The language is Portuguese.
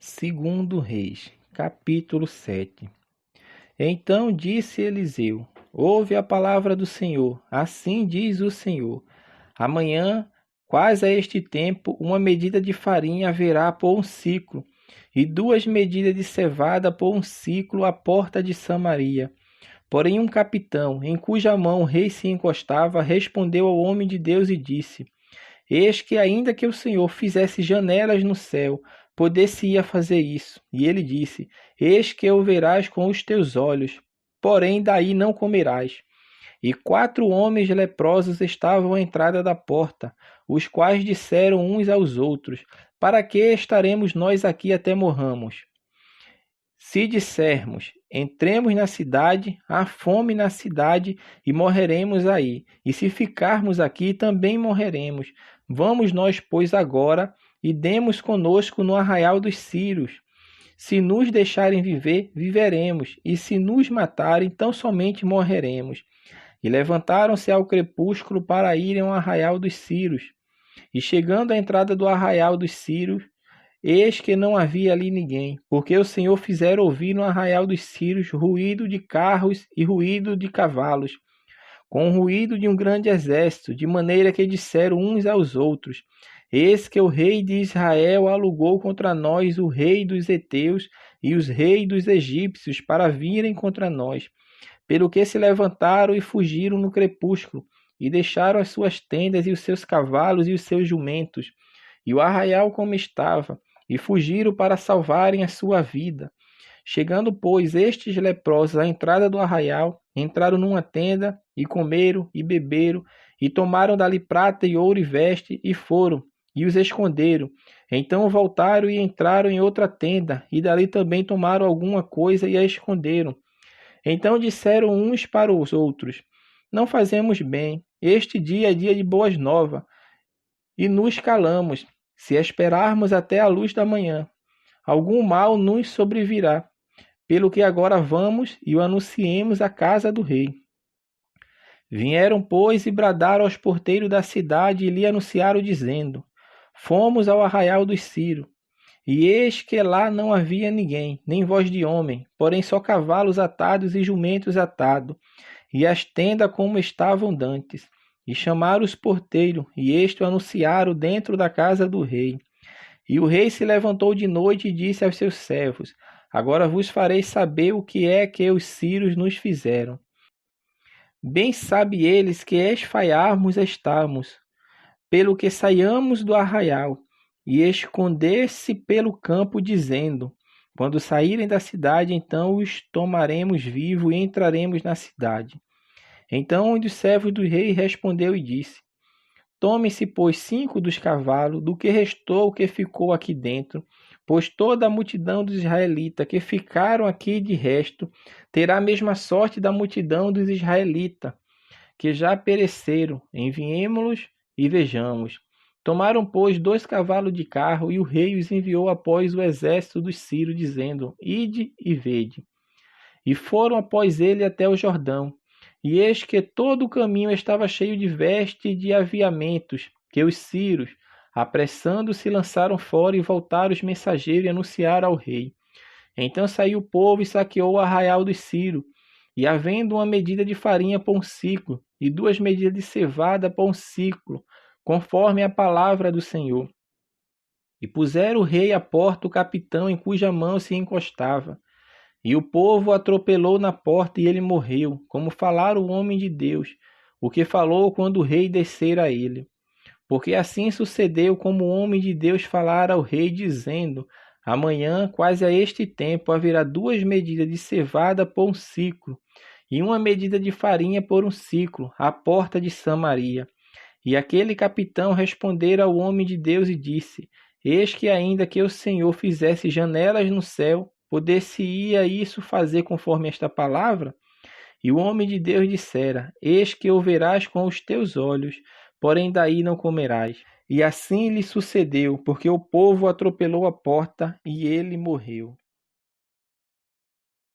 Segundo Reis, capítulo 7. Então disse Eliseu: Ouve a palavra do Senhor, assim diz o Senhor. Amanhã, quase a este tempo, uma medida de farinha haverá por um ciclo, e 2 medidas de cevada por um ciclo à porta de Samaria. Porém um capitão, em cuja mão o rei se encostava, respondeu ao homem de Deus e disse: Eis que ainda que o Senhor fizesse janelas no céu, poder-se-ia fazer isso. E ele disse: Eis que o verás com os teus olhos, porém daí não comerás. E 4 homens leprosos estavam à entrada da porta, os quais disseram uns aos outros: Para que estaremos nós aqui até morramos? Se dissermos, entremos na cidade, há fome na cidade e morreremos aí. E se ficarmos aqui, também morreremos. Vamos nós, pois, agora e demos conosco no arraial dos Sírios. Se nos deixarem viver, viveremos, e se nos matarem, tão somente morreremos. E levantaram-se ao crepúsculo para irem ao arraial dos Sírios. E chegando à entrada do arraial dos Sírios, eis que não havia ali ninguém, porque o Senhor fizera ouvir no arraial dos Sírios ruído de carros e ruído de cavalos, com o ruído de um grande exército, de maneira que disseram uns aos outros: Eis que o rei de Israel alugou contra nós o rei dos heteus e os reis dos egípcios para virem contra nós. Pelo que se levantaram e fugiram no crepúsculo, e deixaram as suas tendas e os seus cavalos e os seus jumentos, e o arraial como estava, e fugiram para salvarem a sua vida. Chegando, pois, estes leprosos à entrada do arraial, entraram numa tenda, e comeram, e beberam, e tomaram dali prata e ouro e veste, e foram, e os esconderam. Então voltaram e entraram em outra tenda, e dali também tomaram alguma coisa e a esconderam. Então disseram uns para os outros: Não fazemos bem, este dia é dia de boas novas, e nos calamos. Se esperarmos até a luz da manhã, algum mal nos sobrevirá. Pelo que agora vamos e o anunciemos à casa do rei. Vieram, pois, e bradaram aos porteiros da cidade e lhe anunciaram, dizendo: Fomos ao arraial dos Sírios. E eis que lá não havia ninguém, nem voz de homem, porém só cavalos atados e jumentos atados, e as tendas como estavam dantes. E chamaram os porteiros, e este o anunciaram dentro da casa do rei. E o rei se levantou de noite e disse aos seus servos: Agora vos farei saber o que é que os sírios nos fizeram. Bem sabe eles que esfaiarmos estamos, pelo que saiamos do arraial, e esconder-se pelo campo, dizendo: Quando saírem da cidade, então os tomaremos vivo e entraremos na cidade. Então um dos servos do rei respondeu e disse: Tome-se, pois, 5 dos cavalos, do que restou o que ficou aqui dentro, pois toda a multidão dos israelitas que ficaram aqui de resto terá a mesma sorte da multidão dos israelitas, que já pereceram. Enviemo-los e vejamos. Tomaram, pois, 2 cavalos de carro, e o rei os enviou após o exército dos sírios, dizendo: Ide e vede. E foram após ele até o Jordão. E eis que todo o caminho estava cheio de veste e de aviamentos, que os sírios, apressando-se, lançaram fora, e voltaram os mensageiros e anunciaram ao rei. Então saiu o povo e saqueou o arraial dos sírios, e havendo uma medida de farinha por um ciclo, e 2 medidas de cevada por um ciclo, conforme a palavra do Senhor. E puseram o rei à porta o capitão em cuja mão se encostava. E o povo o atropelou na porta, e ele morreu, como falara o homem de Deus, o que falou quando o rei descera a ele. Porque assim sucedeu como o homem de Deus falara ao rei, dizendo: Amanhã, quase a este tempo, haverá 2 medidas de cevada por um ciclo, e 1 medida de farinha por um ciclo, à porta de Samaria. E aquele capitão respondera ao homem de Deus e disse: Eis que ainda que o Senhor fizesse janelas no céu, poder-se-ia isso fazer conforme esta palavra? E o homem de Deus dissera: Eis que o verás com os teus olhos, porém daí não comerás. E assim lhe sucedeu, porque o povo atropelou a porta, e ele morreu.